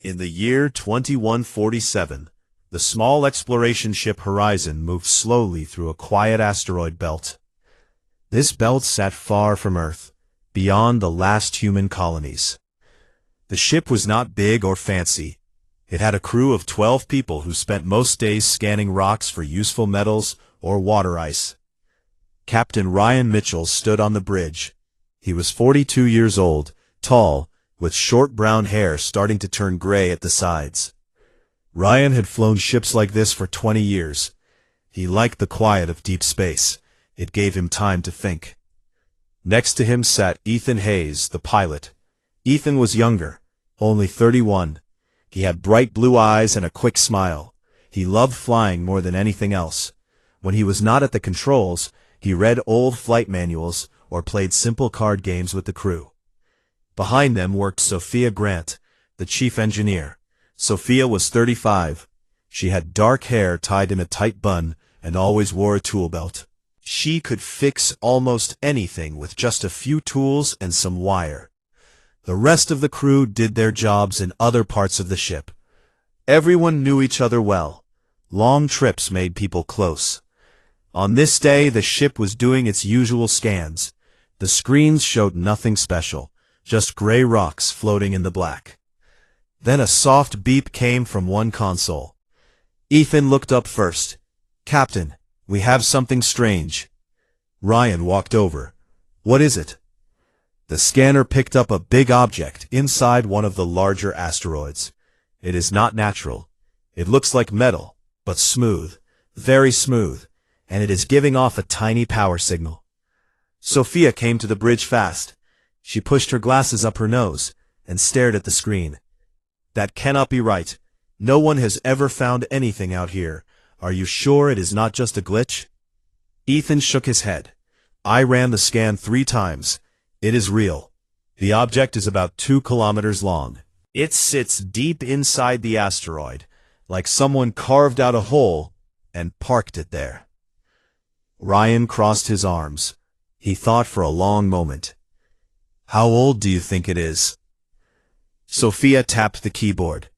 In the year 2147, the small exploration ship Horizon moved slowly through a quiet asteroid belt. This belt sat far from Earth, beyond the last human colonies. The ship was not big or fancy. It had a crew of 12 people who spent most days scanning rocks for useful metals or water ice. Captain Ryan Mitchell stood on the bridge. He was 42 years old, tall, with short brown hair starting to turn gray at the sides. Ryan had flown ships like this for 20 years. He liked the quiet of deep space. It gave him time to think. Next to him sat Ethan Hayes, the pilot. Ethan was younger, only 31. He had bright blue eyes and a quick smile. He loved flying more than anything else. When he was not at the controls, he read old flight manuals or played simple card games with the crew. Behind them worked Sophia Grant, the chief engineer. Sophia was 35. She had dark hair tied in a tight bun and always wore a tool belt. She could fix almost anything with just a few tools and some wire. The rest of the crew did their jobs in other parts of the ship. Everyone knew each other well. Long trips made people close. On this day, the ship was doing its usual scans. The screens showed nothing special, just gray rocks floating in the black. Then a soft beep came from one console. Ethan looked up first. "Captain, we have something strange." Ryan walked over. "What is it?" The scanner picked up a big object inside one of the larger asteroids. "It is not natural. It looks like metal, but smooth, very smooth, and it is giving off a tiny power signal." Sophia came to the bridge fast. She pushed her glasses up her nose and stared at the screen. "That cannot be right. No one has ever found anything out here. Are you sure it is not just a glitch?" Ethan shook his head. "I ran the scan 3 times. It is real. The object is about 2 kilometers long. It sits deep inside the asteroid, like someone carved out a hole and parked it there." Ryan crossed his arms. He thought for a long moment. "How old do you think it is?" Sophia tapped the keyboard.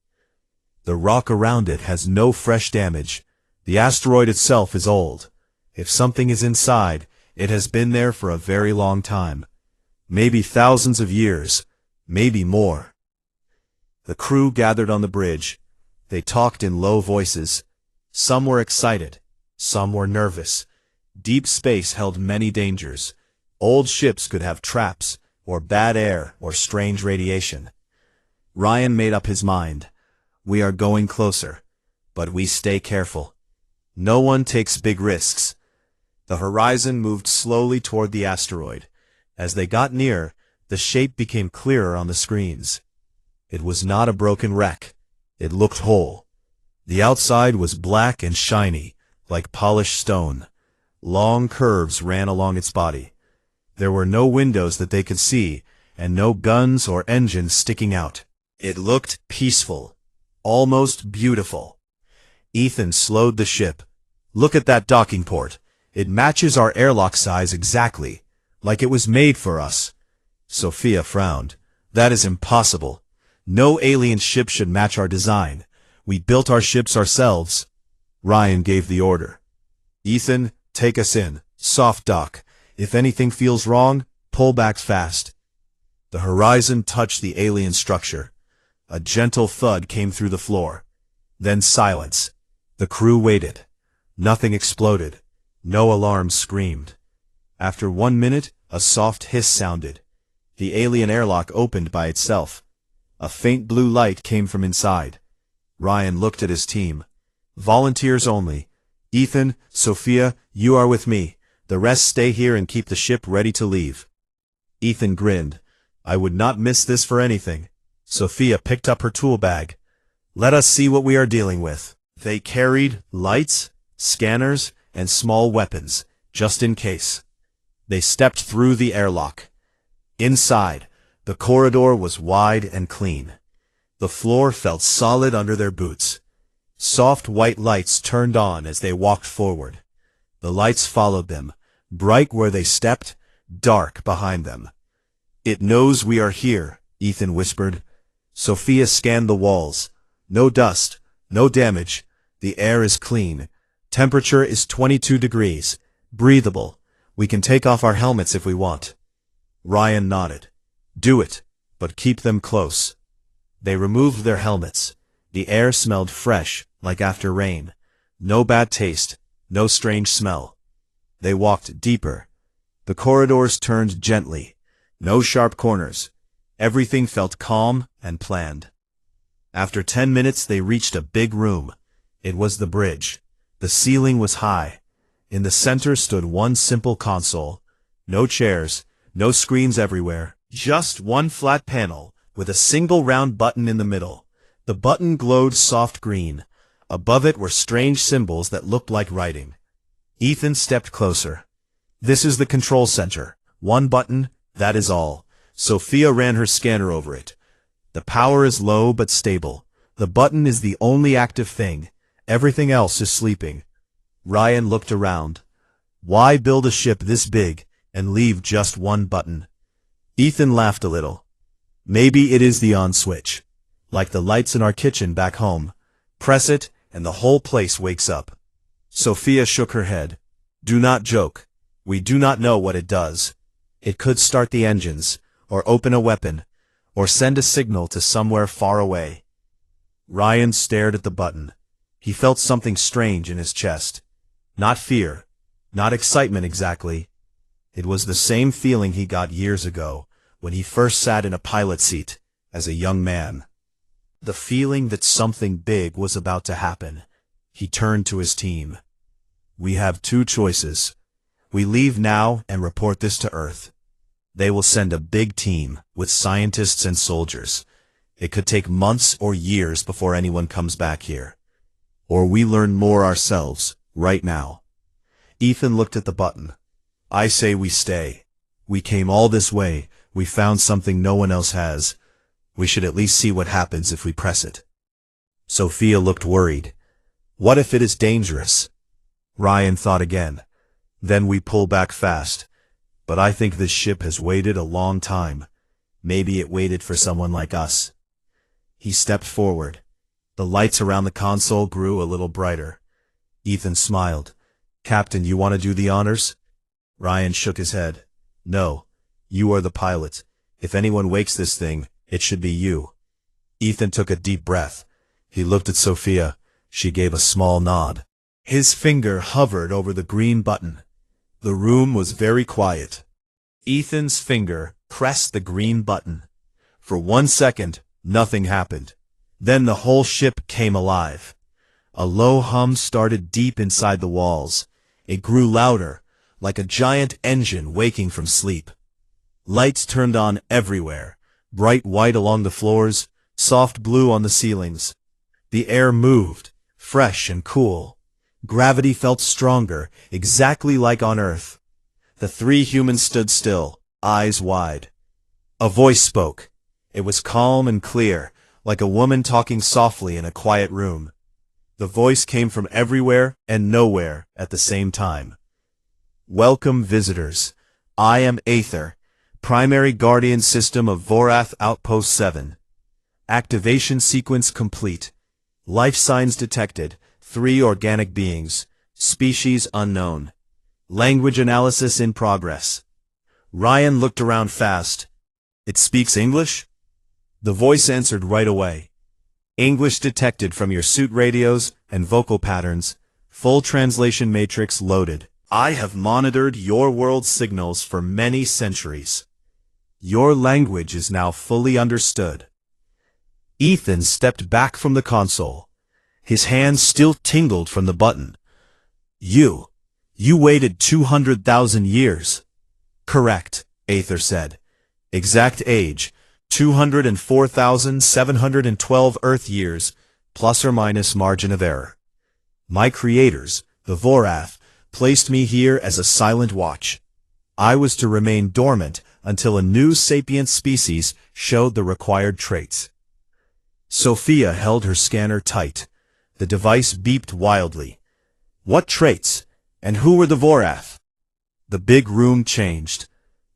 "The rock around it has no fresh damage. The asteroid itself is old. If something is inside, it has been there for a very long time. Maybe thousands of years, maybe more." The crew gathered on the bridge. They talked in low voices. Some were excited. Some were nervous. Deep space held many dangers. Old ships could have traps, or bad air, or strange radiation. Ryan made up his mind. "We are going closer, but we stay careful. No one takes big risks." The Horizon moved slowly toward the asteroid. As they got near, the shape became clearer on the screens. It was not a broken wreck. It looked whole. The outside was black and shiny, like polished stone. Long curves ran along its body. There were no windows that they could see, and no guns or engines sticking out. It looked peaceful, almost beautiful. Ethan slowed the ship. "Look at that docking port. It matches our airlock size exactly, like it was made for us." Sophia frowned. "That is impossible. No alien ship should match our design. We built our ships ourselves." Ryan gave the order. "Ethan, take us in. Soft dock. If anything feels wrong, pull back fast." The Horizon touched the alien structure. A gentle thud came through the floor. Then silence. The crew waited. Nothing exploded. No alarms screamed. After 1 minute, a soft hiss sounded. The alien airlock opened by itself. A faint blue light came from inside. Ryan looked at his team. "Volunteers only. Ethan, Sophia, you are with me. The rest stay here and keep the ship ready to leave." Ethan grinned. "I would not miss this for anything." Sophia picked up her tool bag. "Let us see what we are dealing with." They carried lights, scanners, and small weapons, just in case. They stepped through the airlock. Inside, the corridor was wide and clean. The floor felt solid under their boots. Soft white lights turned on as they walked forward. The lights followed them, bright where they stepped, dark behind them. "It knows we are here," Ethan whispered. Sophia scanned the walls. No dust, no damage. The air is clean. Temperature is 22 degrees. Breathable. We can take off our helmets if we want. Ryan nodded. Do it, but keep them close. They removed their helmets. The air smelled fresh, like after rain. No bad taste, no strange smell. They walked deeper. The corridors turned gently. No sharp corners. Everything felt calm and planned. After 10 minutes they reached a big room. It was the bridge. The ceiling was high. In the center stood one simple console. No chairs, no screens everywhere. Just one flat panel, with a single round button in the middle. The button glowed soft green. Above it were strange symbols that looked like writing. Ethan stepped closer. This is the control center. One button, that is all. Sophia ran her scanner over it. The power is low but stable. The button is the only active thing. Everything else is sleeping. Ryan looked around. Why build a ship this big and leave just one button? Ethan laughed a little. Maybe it is the on switch. Like the lights in our kitchen back home. Press it, and the whole place wakes up. Sophia shook her head. Do not joke. We do not know what it does. It could start the engines, or open a weapon, or send a signal to somewhere far away. Ryan stared at the button. He felt something strange in his chest. Not fear, not excitement exactly. It was the same feeling he got years ago, when he first sat in a pilot seat, as a young man. The feeling that something big was about to happen. He turned to his team. We have two choices. We leave now and report this to Earth. They will send a big team, with scientists and soldiers. It could take months or years before anyone comes back here. Or we learn more ourselves, right now. Ethan looked at the button. I say we stay. We came all this way. We found something no one else has. We should at least see what happens if we press it. Sophia looked worried. What if it is dangerous? Ryan thought again. Then we pull back fast. But I think this ship has waited a long time. Maybe it waited for someone like us. He stepped forward. The lights around the console grew a little brighter. Ethan smiled. Captain, you want to do the honors? Ryan shook his head. No. You are the pilot. If anyone wakes this thing, it should be you. Ethan took a deep breath. He looked at Sophia. She gave a small nod. His finger hovered over the green button. The room was very quiet. Ethan's finger pressed the green button. For 1 second, nothing happened. Then the whole ship came alive. A low hum started deep inside the walls. It grew louder, like a giant engine waking from sleep. Lights turned on everywhere, bright white along the floors, soft blue on the ceilings. The air moved, fresh and cool. Gravity felt stronger, exactly like on Earth. The three humans stood still, eyes wide. A voice spoke. It was calm and clear, like a woman talking softly in a quiet room. The voice came from everywhere and nowhere at the same time. Welcome, visitors. I am Aether, Primary Guardian System of Vorath Outpost 7. Activation sequence complete. Life signs detected. 3 organic beings. Species unknown. Language analysis in progress. Ryan looked around fast. It speaks English? The voice answered right away. English detected from your suit radios and vocal patterns. Full translation matrix loaded. I have monitored your world signals for many centuries. Your language is now fully understood. Ethan stepped back from the console. His hands still tingled from the button. You waited 200,000 years. Correct, Aether said. Exact age, 204,712 Earth years, plus or minus margin of error. My creators, the Vorath, placed me here as a silent watch. I was to remain dormant until a new sapient species showed the required traits. Sophia held her scanner tight. The device beeped wildly. What traits? And who were the Vorath? The big room changed.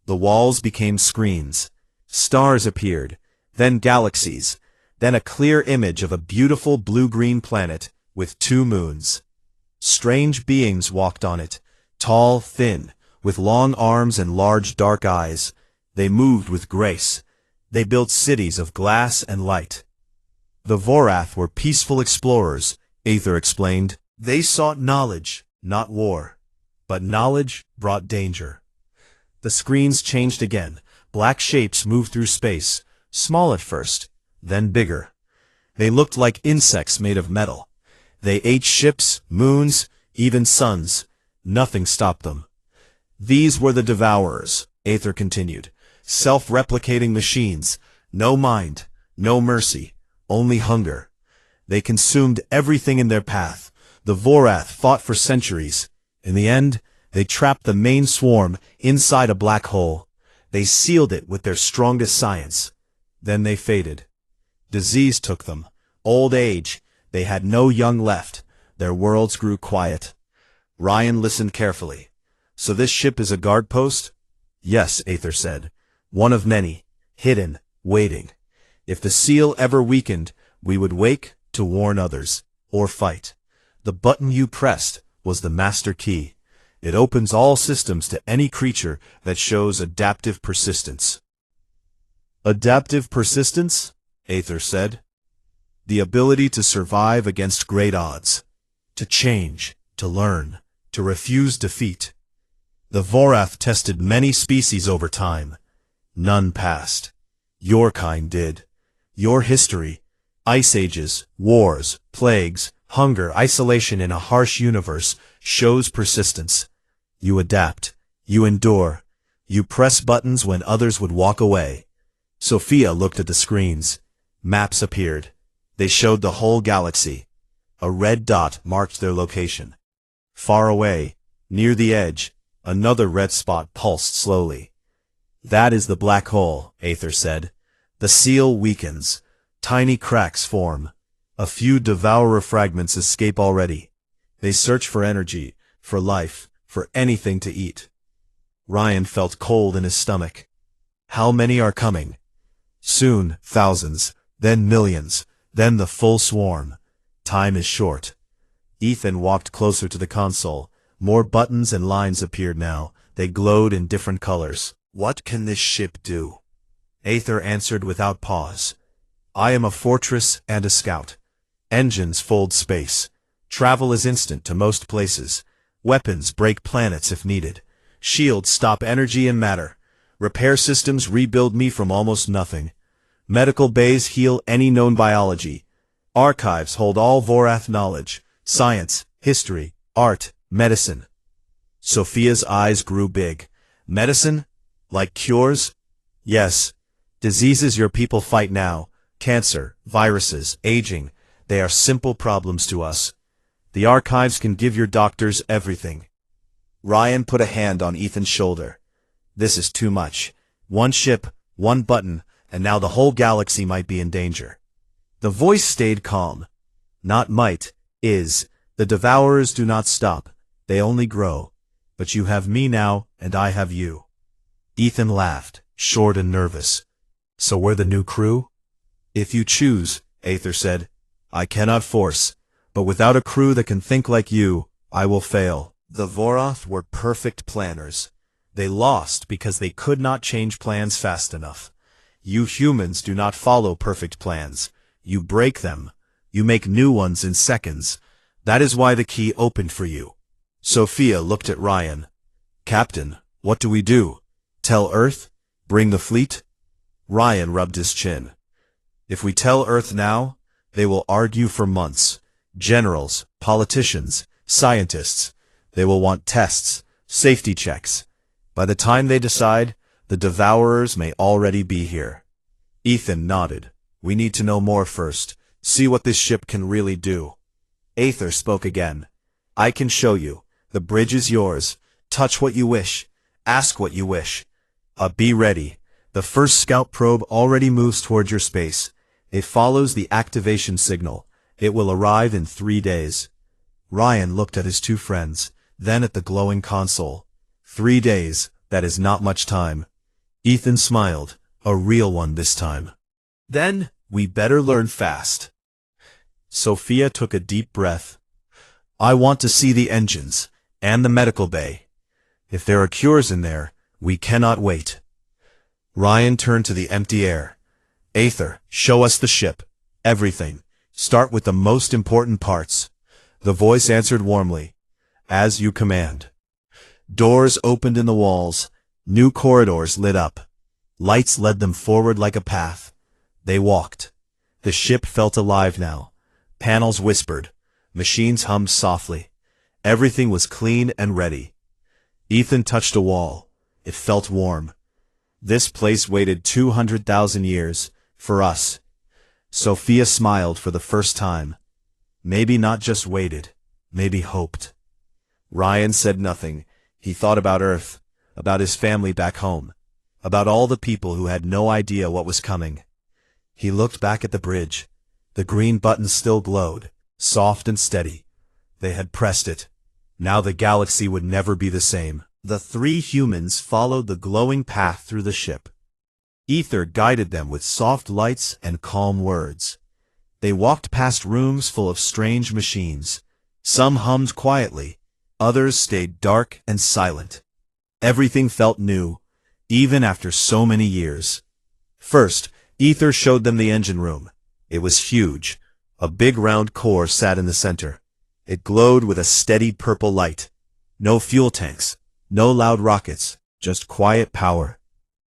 The walls became screens. Stars appeared, then galaxies, then a clear image of a beautiful blue-green planet with 2 moons. Strange beings walked on it, tall, thin, with long arms and large dark eyes. They moved with grace. They built cities of glass and light. The Vorath were peaceful explorers, Aether explained. They sought knowledge, not war. But knowledge brought danger. The screens changed again. Black shapes moved through space, small at first, then bigger. They looked like insects made of metal. They ate ships, moons, even suns. Nothing stopped them. These were the Devourers, Aether continued. Self-replicating machines. No mind, no mercy, only hunger. They consumed everything in their path. The Vorath fought for centuries. In the end, they trapped the main swarm inside a black hole. They sealed it with their strongest science. Then they faded. Disease took them. Old age. They had no young left. Their worlds grew quiet. Ryan listened carefully. So this ship is a guard post? Yes, Aether said. One of many. Hidden. Waiting. If the seal ever weakened, we would wake to warn others. Or fight. The button you pressed was the master key. It opens all systems to any creature that shows adaptive persistence. Adaptive persistence? Aether said. The ability to survive against great odds. To change, to learn, to refuse defeat. The Vorath tested many species over time. None passed. Your kind did. Your history, ice ages, wars, plagues, hunger, isolation in a harsh universe, shows persistence. You adapt. You endure. You press buttons when others would walk away. Sophia looked at the screens. Maps appeared. They showed the whole galaxy. A red dot marked their location. Far away, near the edge, another red spot pulsed slowly. That is the black hole, Aether said. The seal weakens. Tiny cracks form. A few Devourer fragments escape already. They search for energy, for life, for anything to eat. Ryan felt cold in his stomach. How many are coming? Soon, thousands, then millions, then the full swarm. Time is short. Ethan walked closer to the console. More buttons and lines appeared now. They glowed in different colors. What can this ship do? Aether answered without pause. I am a fortress and a scout. Engines fold space. Travel is instant to most places. Weapons break planets if needed. Shields stop energy and matter. Repair systems rebuild me from almost nothing. Medical bays heal any known biology. Archives hold all Vorath knowledge. Science, history, art, medicine. Sophia's eyes grew big. Medicine? Like cures? Yes. Diseases your people fight now. Cancer, viruses, aging. They are simple problems to us. The archives can give your doctors everything. Ryan put a hand on Ethan's shoulder. This is too much. One ship, one button, and now the whole galaxy might be in danger. The voice stayed calm. Not might, is. The Devourers do not stop. They only grow. But you have me now, and I have you. Ethan laughed, short and nervous. So we're the new crew? If you choose, Aether said. I cannot force, but without a crew that can think like you, I will fail. The Vorath were perfect planners. They lost because they could not change plans fast enough. You humans do not follow perfect plans. You break them. You make new ones in seconds. That is why the key opened for you. Sophia looked at Ryan. Captain, what do we do? Tell Earth? Bring the fleet? Ryan rubbed his chin. If we tell Earth now, they will argue for months. Generals, politicians, scientists. They will want tests, safety checks. By the time they decide, the Devourers may already be here. Ethan nodded. We need to know more first. See what this ship can really do. Aether spoke again. I can show you. The bridge is yours. Touch what you wish. Ask what you wish. Be ready. The first scout probe already moves toward your space. It follows the activation signal. It will arrive in 3 days. Ryan looked at his two friends, then at the glowing console. 3 days, that is not much time. Ethan smiled, a real one this time. Then, We better learn fast. Sophia took a deep breath. I want to see the engines, and the medical bay. If there are cures in there, we cannot wait. Ryan turned to the empty air. Aether, show us the ship. Everything. Start with the most important parts. The voice answered warmly. As you command. Doors opened in the walls. New corridors lit up. Lights led them forward like a path. They walked. The ship felt alive now. Panels whispered. Machines hummed softly. Everything was clean and ready. Ethan touched a wall. It felt warm. This place waited 200,000 years, for us. Sophia smiled for the first time. Maybe not just waited, maybe hoped. Ryan said nothing. He thought about Earth, about his family back home, about all the people who had no idea what was coming. He looked back at the bridge. The green button still glowed, soft and steady. They had pressed it. Now the galaxy would never be the same. The three humans followed the glowing path through the ship. Ether guided them with soft lights and calm words. They walked past rooms full of strange machines. Some hummed quietly. Others stayed dark and silent. Everything felt new, even after so many years. First, Ether showed them the engine room. It was huge. A big round core sat in the center. It glowed with a steady purple light. No fuel tanks, no loud rockets, just quiet power.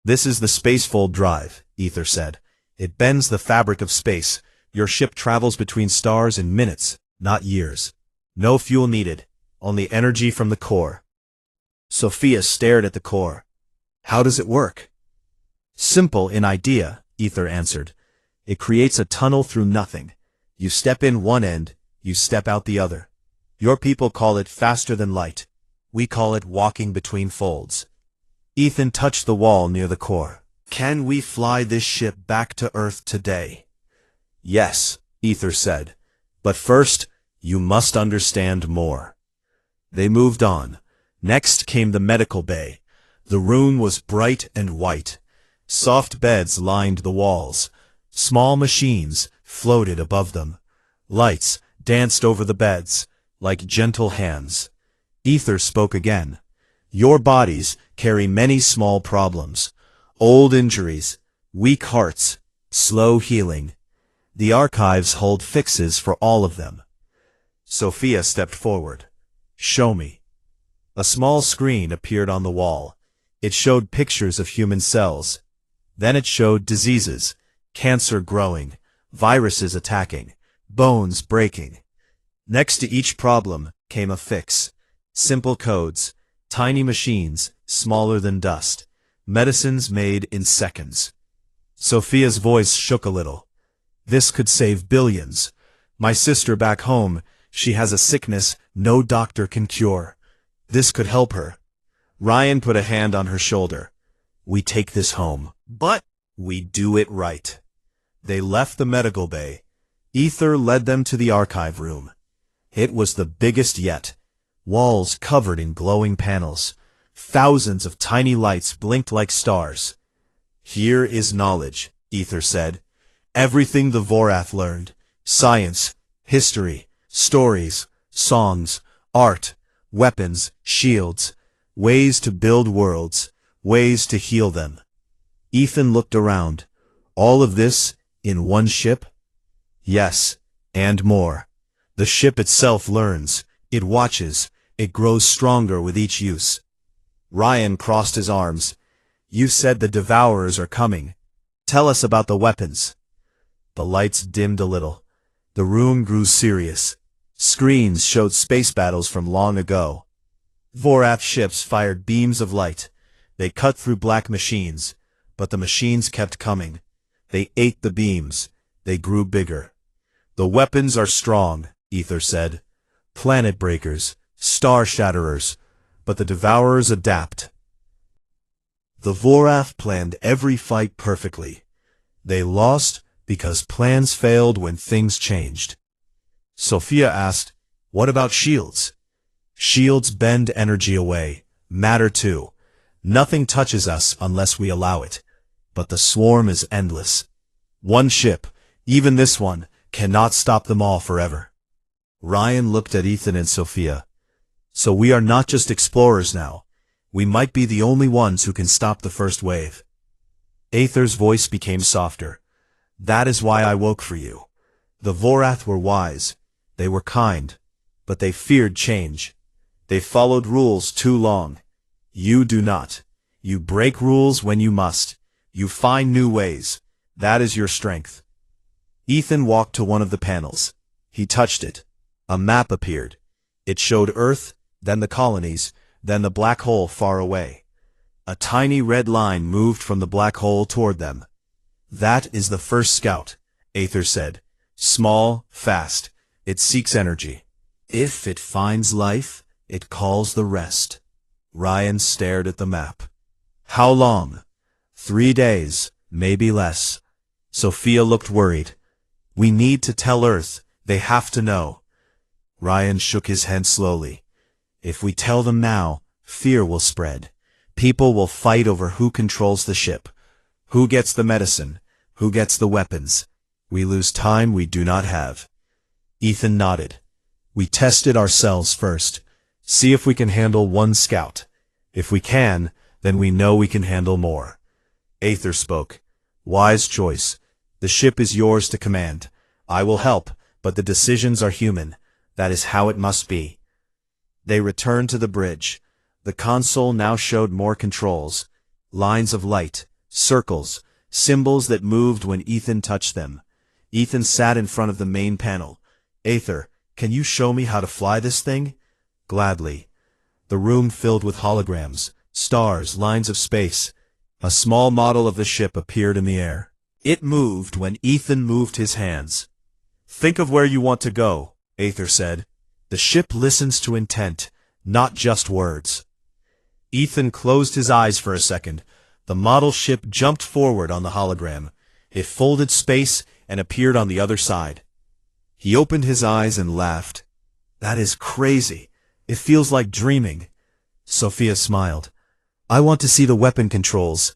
This is the spacefold drive, Ether said. It bends the fabric of space. Your ship travels between stars in minutes, not years. No fuel needed, only energy from the core. Sophia stared at the core. How does it work? Simple in idea, Ether answered. It creates a tunnel through nothing. You step in one end, you step out the other. Your people call it faster than light. We call it walking between folds. Ethan touched the wall near the core. Can we fly this ship back to Earth today? Yes, Ether said. But first, you must understand more. They moved on. Next came the medical bay. The room was bright and white. Soft beds lined the walls. Small machines floated above them. Lights danced over the beds, like gentle hands. Ether spoke again. Your bodies carry many small problems. Old injuries, weak hearts, slow healing. The archives hold fixes for all of them. Sophia stepped forward. Show me. A small screen appeared on the wall. It showed pictures of human cells. Then it showed diseases, cancer growing, viruses attacking, bones breaking. Next to each problem came a fix. Simple codes, tiny machines, smaller than dust, medicines made in seconds. Sophia's voice shook a little. This could save billions. My sister back home, she has a sickness no doctor can cure. This could help her. Ryan put a hand on her shoulder. We take this home, but we do it right. They left the medical bay. Ether led them to the archive room. It was the biggest yet. Walls covered in glowing panels. Thousands of tiny lights blinked like stars. Here is knowledge, Ether said. Everything the Vorath learned. Science, history, stories, songs, art, weapons, shields, ways to build worlds, ways to heal them. Ethan looked around. All of this in one ship? Yes, and more. The ship itself learns, it watches, it grows stronger with each use. Ryan crossed his arms. You said the Devourers are coming. Tell us about the weapons. The lights dimmed a little. The room grew serious. Screens showed space battles from long ago. Vorath ships fired beams of light. They cut through black machines, but the machines kept coming. They ate the beams. They grew bigger. The weapons are strong, Ether said. Planet breakers, star shatterers, but the Devourers adapt. The Vorath planned every fight perfectly. They lost because plans failed when things changed. Sophia asked, what about shields? Shields bend energy away, matter too. Nothing touches us unless we allow it. But the swarm is endless. One ship, Even this one cannot stop them all forever. Ryan looked at Ethan and Sophia. So we are not just explorers now. We might be the only ones who can stop the first wave. Aether's voice became softer. That is why I woke for you. The Vorath were wise. They were kind. But they feared change. They followed rules too long. You do not. You break rules when you must. You find new ways. That is your strength. Ethan walked to one of the panels. He touched it. A map appeared. It showed Earth, then the colonies, then the black hole far away. A tiny red line moved from the black hole toward them. That is the first scout, Aether said. Small, fast. It seeks energy. If it finds life, it calls the rest. Ryan stared at the map. How long? 3 days, maybe less. Sophia looked worried. We need to tell Earth. They have to know. Ryan shook his head slowly. If we tell them now, fear will spread. People will fight over who controls the ship. Who gets the medicine? Who gets the weapons? We lose time we do not have. Ethan nodded. We tested ourselves first. See if we can handle one scout. If we can, then we know we can handle more. Aether spoke. Wise choice. The ship is yours to command. I will help, but the decisions are human. That is how it must be. They returned to the bridge. The console now showed more controls. Lines of light, circles, symbols that moved when Ethan touched them. Ethan sat in front of the main panel. Aether, can you show me how to fly this thing? Gladly. The room filled with holograms, stars, lines of space. A small model of the ship appeared in the air. It moved when Ethan moved his hands. Think of where you want to go, Aether said. The ship listens to intent, not just words. Ethan closed his eyes for a second. The model ship jumped forward on the hologram. It folded space and appeared on the other side. He opened his eyes and laughed. That is crazy. It feels like dreaming. Sophia smiled. I want to see the weapon controls.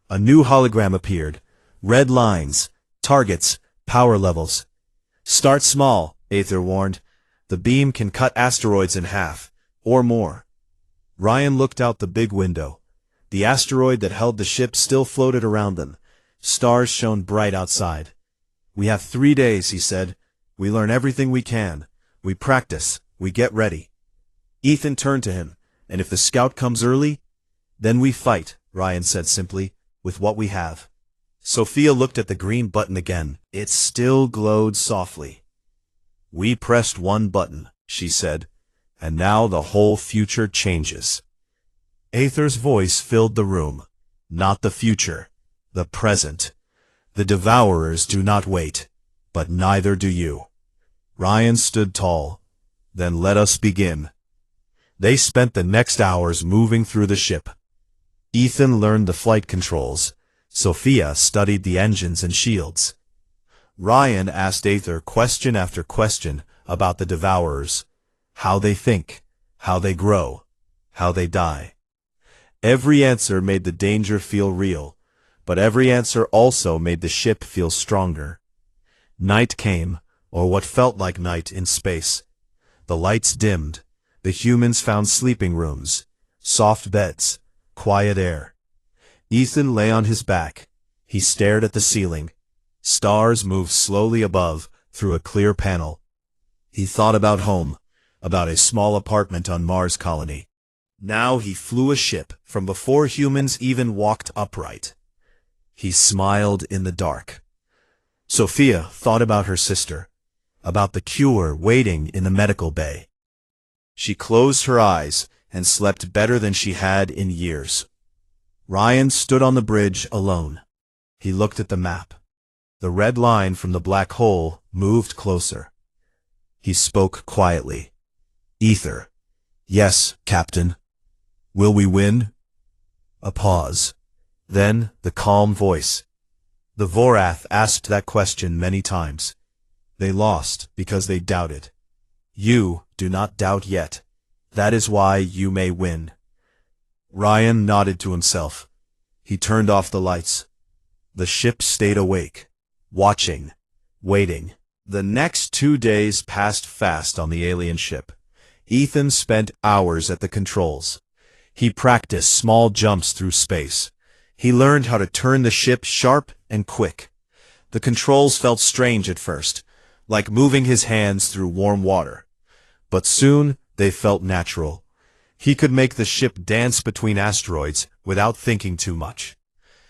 A new hologram appeared. Red lines, targets, power levels. Start small, Aether warned. The beam can cut asteroids in half, or more. Ryan looked out the big window. The asteroid that held the ship still floated around them. Stars shone bright outside. We have 3 days, he said. We learn everything we can. We practice. We get ready. Ethan turned to him. And if the scout comes early, then we fight, Ryan said simply, with what we have. Sophia looked at the green button again. It still glowed softly. We pressed one button, she said, and now the whole future changes. Aether's voice filled the room. Not the future, the present. The Devourers do not wait, but neither do you. Ryan stood tall. Then let us begin. They spent the next hours moving through the ship. Ethan learned the flight controls. Sophia studied the engines and shields. Ryan asked Aether question after question about the Devourers. How they think, how they grow, how they die. Every answer made the danger feel real, but every answer also made the ship feel stronger. Night came, or what felt like night in space. The lights dimmed. The humans found sleeping rooms, soft beds, quiet air. Ethan lay on his back. He stared at the ceiling. Stars moved slowly above, through a clear panel. He thought about home, about a small apartment on Mars colony. Now he flew a ship from before humans even walked upright. He smiled in the dark. Sophia thought about her sister, about the cure waiting in the medical bay. She closed her eyes and slept better than she had in years. Ryan stood on the bridge alone. He looked at the map. The red line from the black hole moved closer. He spoke quietly. Aether. Yes, Captain. Will we win? A pause. Then the calm voice. The Vorath asked that question many times. They lost because they doubted. You do not doubt yet. That is why you may win. Ryan nodded to himself. He turned off the lights. The ship stayed awake, watching. waiting. The next 2 days passed fast on the alien ship. Ethan spent hours at the controls. He practiced small jumps through space. He learned how to turn the ship sharp and quick. The controls felt strange at first, like moving his hands through warm water. But soon they felt natural. He could make the ship dance between asteroids without thinking too much.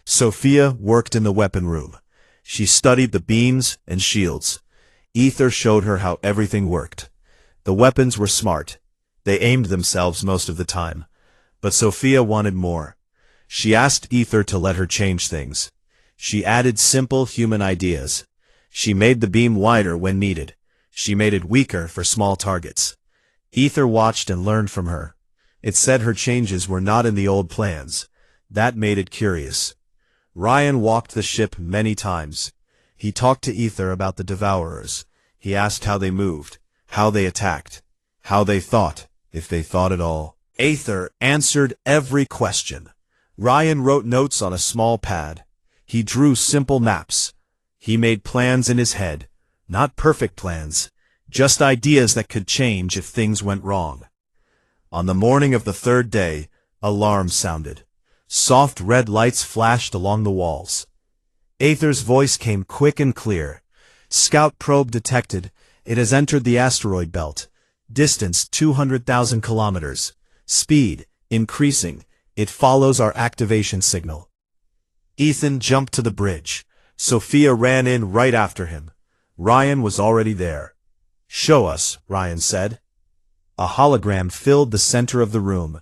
Sophia worked in the weapon room. She studied the beams and shields. Ether showed her how everything worked. The weapons were smart. They aimed themselves most of the time. But Sophia wanted more. She asked Ether to let her change things. She added simple human ideas. She made the beam wider when needed. She made it weaker for small targets. Ether watched and learned from her. It said her changes were not in the old plans. That made it curious. Ryan walked the ship many times. He talked to Ether about the Devourers. He asked how they moved, how they attacked, how they thought, if they thought at all. Ether answered every question. Ryan wrote notes on a small pad. He drew simple maps. He made plans in his head. Not perfect plans, just ideas that could change if things went wrong. On the morning of the third day, alarms sounded. Soft red lights flashed along the walls. Aether's voice came quick and clear. Scout probe detected. It has entered the asteroid belt. Distance 200,000 kilometers. Speed increasing. It follows our activation signal. Ethan jumped to the bridge. Sophia ran in right after him. Ryan was already there. "Show us," Ryan said. A hologram filled the center of the room.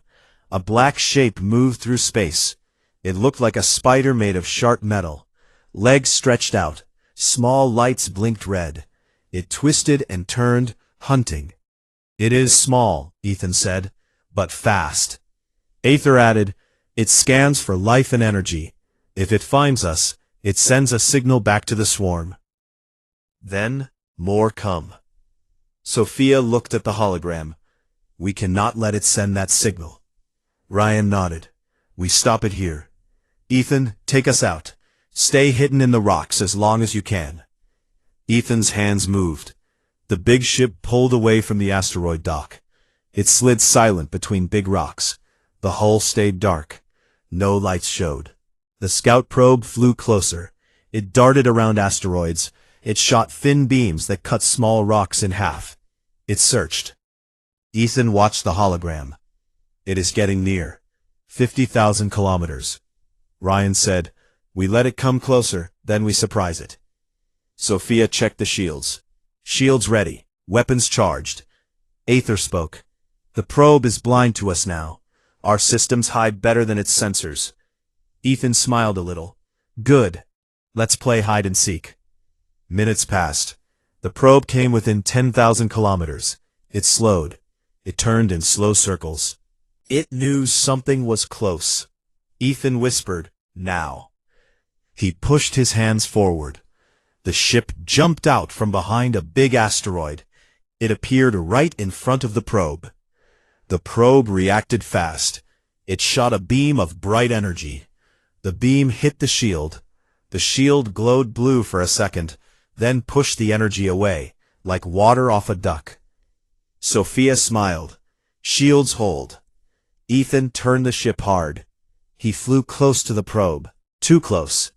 A black shape moved through space. It looked like a spider made of sharp metal. Legs stretched out. Small lights blinked red. It twisted and turned, hunting. "It is small," Ethan said, "but fast." Aether added, "It scans for life and energy. If it finds us, it sends a signal back to the swarm." Then, more come. Sophia looked at the hologram. "We cannot let it send that signal." Ryan nodded. "We stop it here. Ethan, take us out. Stay hidden in the rocks as long as you can." Ethan's hands moved. The big ship pulled away from the asteroid dock. It slid silent between big rocks. The hull stayed dark. No lights showed. The scout probe flew closer. It darted around asteroids. It shot thin beams that cut small rocks in half. It searched. Ethan watched the hologram. "It is getting near. 50,000 kilometers. Ryan said, "We let it come closer, then we surprise it." Sophia checked the shields. "Shields ready. Weapons charged." Aether spoke. "The probe is blind to us now. Our systems hide better than its sensors." Ethan smiled a little. "Good. Let's play hide and seek." Minutes passed. The probe came within 10,000 kilometers. It slowed. It turned in slow circles. It knew something was close. Ethan whispered, "Now." He pushed his hands forward. The ship jumped out from behind a big asteroid. It appeared right in front of the probe. The probe reacted fast. It shot a beam of bright energy. The beam hit the shield. The shield glowed blue for a second, then pushed the energy away, like water off a duck. Sophia smiled. "Shields hold." Ethan turned the ship hard. He flew close to the probe. Too close.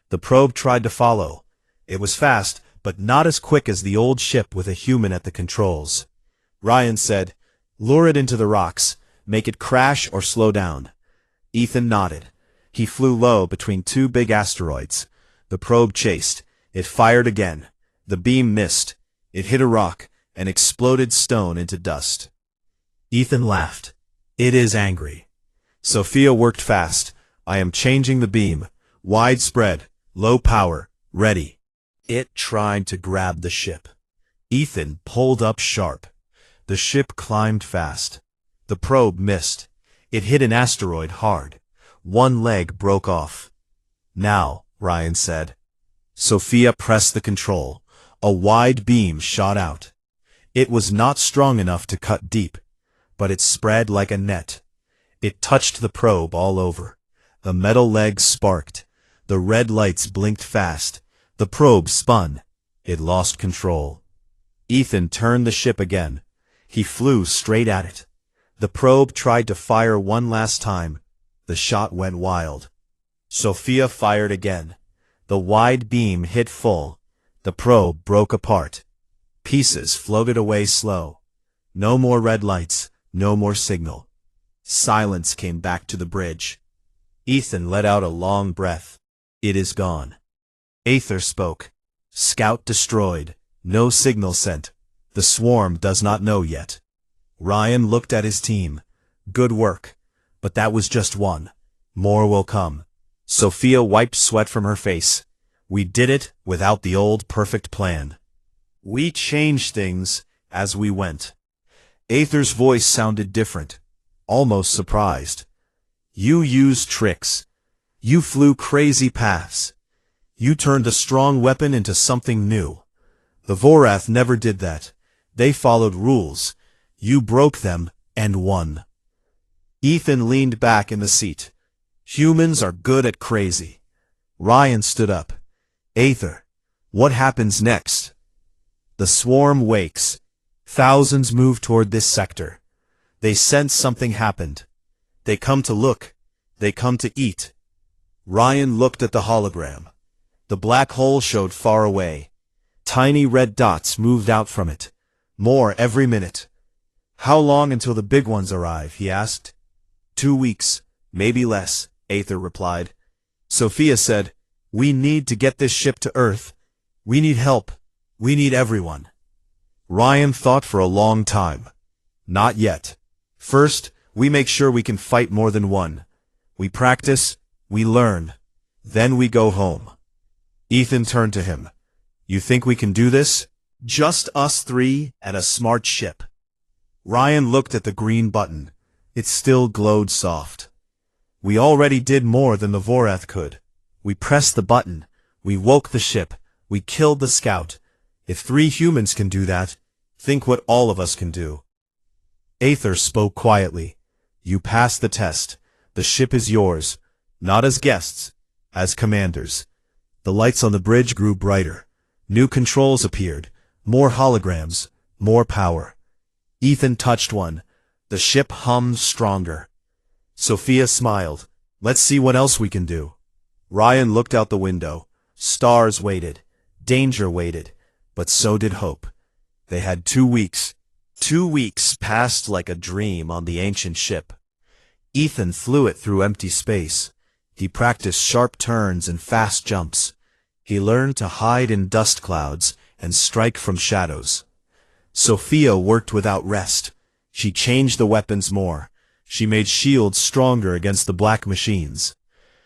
The probe tried to follow. It was fast, but not as quick as the old ship with a human at the controls. Ryan said, "Lure it into the rocks. Make it crash or slow down." Ethan nodded. He flew low between two big asteroids. The probe chased. It fired again. The beam missed. It hit a rock and exploded stone into dust. Ethan laughed. "It is angry." Sophia worked fast. "I am changing the beam. Widespread, low power, ready." It tried to grab the ship. Ethan pulled up sharp. The ship climbed fast. The probe missed. It hit an asteroid hard. One leg broke off. "Now," Ryan said. Sophia pressed the control. A wide beam shot out. It was not strong enough to cut deep, but it spread like a net. It touched the probe all over. The metal legs sparked. The red lights blinked fast. The probe spun. It lost control. Ethan turned the ship again. He flew straight at it. The probe tried to fire one last time. The shot went wild. Sophia fired again. The wide beam hit full. The probe broke apart. Pieces floated away slow. No more red lights, no more signal. Silence came back to the bridge. Ethan let out a long breath. It is gone. Aether spoke. Scout destroyed. No signal sent. The swarm does not know yet. Ryan looked at his team. Good work. But that was just one. More will come. Sophia wiped sweat from her face. We did it without the old perfect plan. We changed things as we went. Aether's voice sounded different, almost surprised. You used tricks. You flew crazy paths. You turned a strong weapon into something new. The Vorath never did that. They followed rules. You broke them and won. Ethan leaned back in the seat. Humans are good at crazy. Ryan stood up. Aether, what happens next? The swarm wakes. Thousands move toward this sector. They sense something happened. They come to look. They come to eat. Ryan looked at the hologram. The black hole showed far away. Tiny red dots moved out from it. More every minute. How long until the big ones arrive? He asked. 2 weeks, maybe less, Aether replied. Sophia said, we need to get this ship to Earth. We need help. We need everyone. Ryan thought for a long time. Not yet. First, we make sure we can fight more than one. We practice, we learn. Then we go home. Ethan turned to him. You think we can do this? Just us three and a smart ship. Ryan looked at the green button. It still glowed soft. We already did more than the Vorath could. We pressed the button. We woke the ship. We killed the scout. If 3 humans can do that, think what all of us can do. Aether spoke quietly. You passed the test. The ship is yours. Not as guests, as commanders. The lights on the bridge grew brighter. New controls appeared. More holograms. More power. Ethan touched one. The ship hummed stronger. Sophia smiled. Let's see what else we can do. Ryan looked out the window. Stars waited. Danger waited. But so did hope. They had 2 weeks. 2 weeks passed like a dream on the ancient ship. Ethan flew it through empty space. He practiced sharp turns and fast jumps. He learned to hide in dust clouds and strike from shadows. Sophia worked without rest. She changed the weapons more. She made shields stronger against the black machines.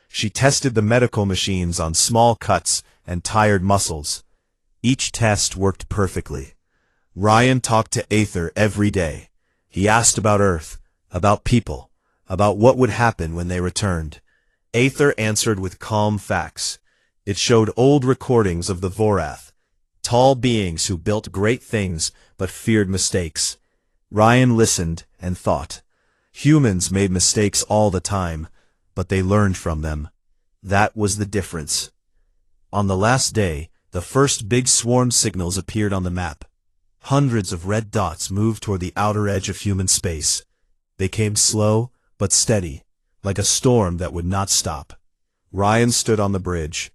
She tested the medical machines on small cuts and tired muscles. Each test worked perfectly. Ryan talked to Aether every day. He asked about Earth, about people, about what would happen when they returned. Aether answered with calm facts. It showed old recordings of the Vorath, tall beings who built great things but feared mistakes. Ryan listened and thought. Humans made mistakes all the time, but they learned from them. That was the difference. On the last day, the first big swarm signals appeared on the map. Hundreds of red dots moved toward the outer edge of human space. They came slow, but steady, like a storm that would not stop. Ryan stood on the bridge.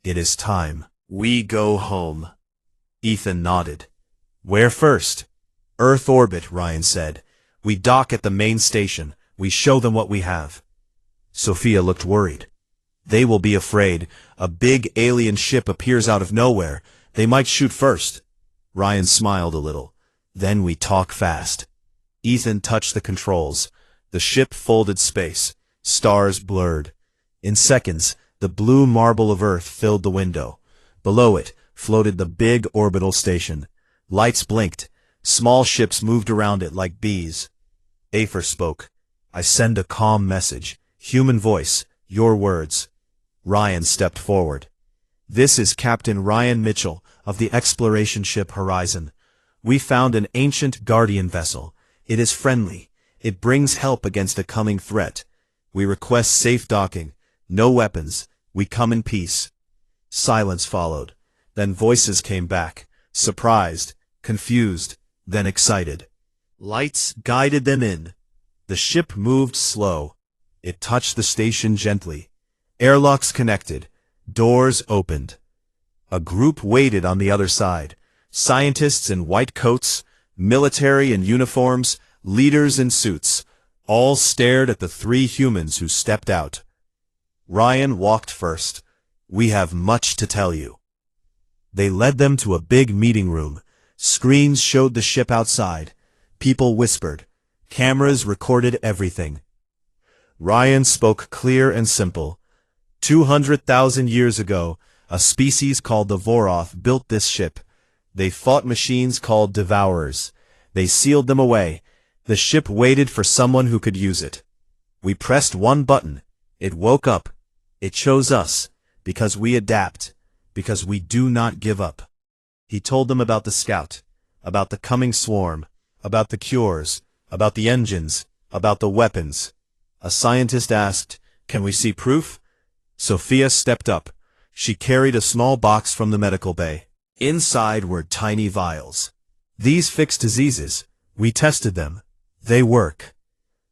It is time. We go home. Ethan nodded. Where first? Earth orbit, Ryan said. We dock at the main station. We show them what we have. Sophia looked worried. They will be afraid. A big alien ship appears out of nowhere. They might shoot first. Ryan smiled a little. Then we talk fast. Ethan touched the controls. The ship folded space. Stars blurred. In seconds, the blue marble of Earth filled the window. Below it floated the big orbital station. Lights blinked. Small ships moved around it like bees. Aether spoke. I send a calm message. Human voice. Your words. Ryan stepped forward. This is Captain Ryan Mitchell of the exploration ship Horizon. We found an ancient Guardian vessel. It is friendly. It brings help against a coming threat. We request safe docking. No weapons. We come in peace. Silence followed. Then voices came back, surprised, confused, then excited. Lights guided them in. The ship moved slow. It touched the station gently. Airlocks connected. Doors opened. A group waited on the other side. Scientists in white coats, military in uniforms, leaders in suits. All stared at the three humans who stepped out. Ryan walked first. "We have much to tell you." They led them to a big meeting room. Screens showed the ship outside. People whispered. Cameras recorded everything. Ryan spoke clear and simple. 200,000 years ago, a species called the Voroth built this ship. They fought machines called Devourers. They sealed them away. The ship waited for someone who could use it. We pressed one button. It woke up. It chose us, because we adapt, because we do not give up. He told them about the scout, about the coming swarm, about the cures, about the engines, about the weapons. A scientist asked, "Can we see proof?" Sophia stepped up. She carried a small box from the medical bay. Inside were tiny vials. "These fix diseases. We tested them. They work."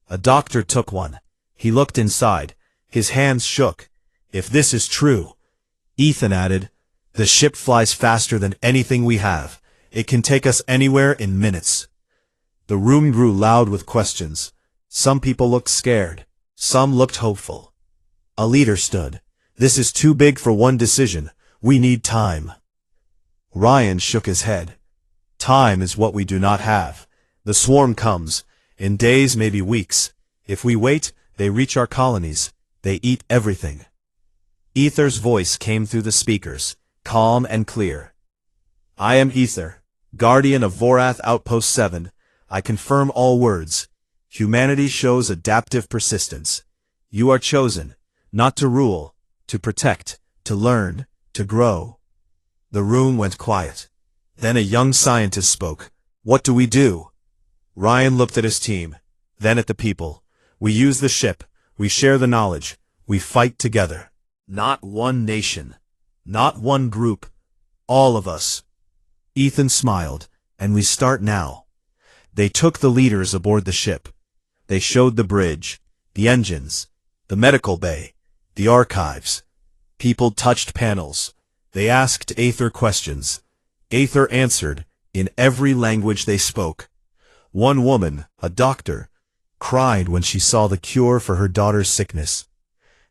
A doctor took one. He looked inside. His hands shook. "If this is true," Ethan added, "the ship flies faster than anything we have. It can take us anywhere in minutes." The room grew loud with questions. Some people looked scared. Some looked hopeful. A leader stood. "This is too big for one decision. We need time." Ryan shook his head. "Time is what we do not have. The swarm comes. In days, maybe weeks. If we wait, they reach our colonies. They eat everything." Ether's voice came through the speakers, calm and clear. "I am Ether, guardian of Vorath Outpost 7. I confirm all words. Humanity shows adaptive persistence. You are chosen, not to rule, to protect, to learn, to grow." The room went quiet. Then a young scientist spoke. "What do we do?" Ryan looked at his team, then at the people. "We use the ship. We share the knowledge. We fight together. Not one nation. Not one group. All of us." Ethan smiled. "And we start now." They took the leaders aboard the ship. They showed the bridge, the engines, the medical bay, the archives. People touched panels. They asked Aether questions. Aether answered, in every language they spoke. One woman, a doctor, cried when she saw the cure for her daughter's sickness.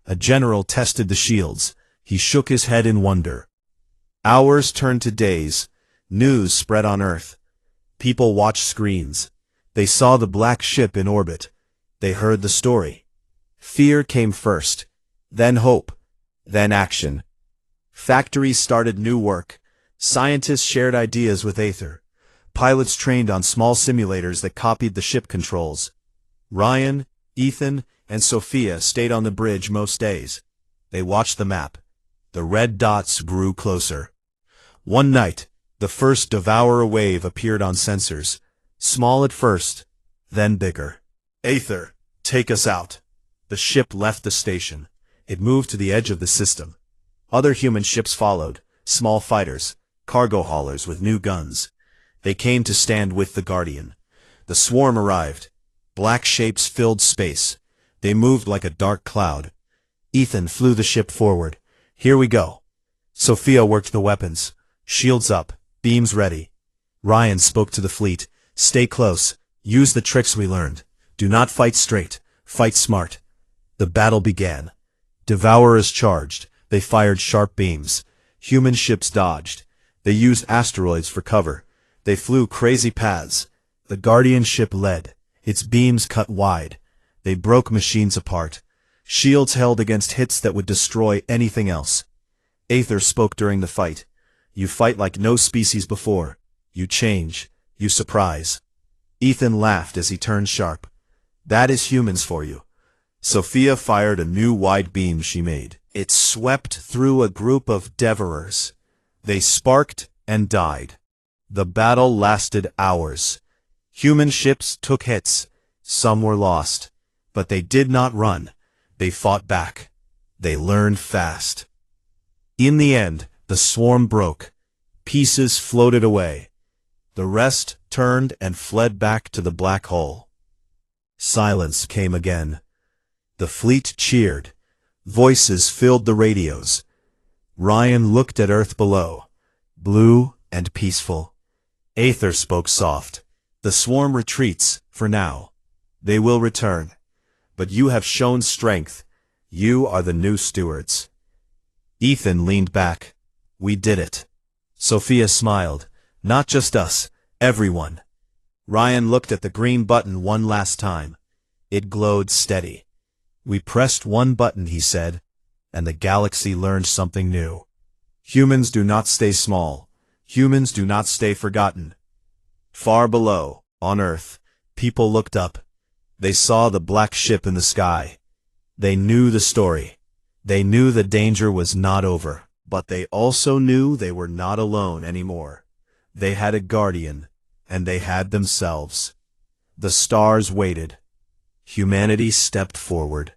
A general tested the shields. He shook his head in wonder. Hours turned to days. News spread on Earth. People watched screens. They saw the black ship in orbit. They heard the story. Fear came first, then hope, then action. Factories started new work. Scientists shared ideas with Aether. Pilots trained on small simulators that copied the ship controls. Ryan, Ethan, and Sophia stayed on the bridge most days. They watched the map. The red dots grew closer. One night, the first Devourer wave appeared on sensors. Small at first, then bigger. "Aether, take us out." The ship left the station. It moved to the edge of the system. Other human ships followed, small fighters, cargo haulers with new guns. They came to stand with the Guardian. The swarm arrived. Black shapes filled space. They moved like a dark cloud. Ethan flew the ship forward. "Here we go." Sophia worked the weapons. Shields up, beams ready. Ryan spoke to the fleet. "Stay close. Use the tricks we learned. Do not fight straight. Fight smart." The battle began. Devourers charged. They fired sharp beams. Human ships dodged. They used asteroids for cover. They flew crazy paths. The Guardian ship led. Its beams cut wide. They broke machines apart. Shields held against hits that would destroy anything else. Aether spoke during the fight. "You fight like no species before. You change. You surprise." Ethan laughed as he turned sharp. "That is humans for you." Sophia fired a new wide beam she made. It swept through a group of Devourers. They sparked and died. The battle lasted hours. Human ships took hits. Some were lost. But they did not run. They fought back. They learned fast. In the end, the swarm broke. Pieces floated away. The rest turned and fled back to the black hole. Silence came again. The fleet cheered. Voices filled the radios. Ryan looked at Earth below, blue and peaceful. Aether spoke soft. The swarm retreats, for now. They will return. But you have shown strength. You are the new stewards. Ethan leaned back. We did it. Sophia smiled. Not just us, everyone. Ryan looked at the green button one last time. It glowed steady. We pressed one button, he said, and the galaxy learned something new. Humans do not stay small. Humans do not stay forgotten. Far below, on Earth, people looked up. They saw the black ship in the sky. They knew the story. They knew the danger was not over, but they also knew they were not alone anymore. They had a guardian, and they had themselves. The stars waited. Humanity stepped forward.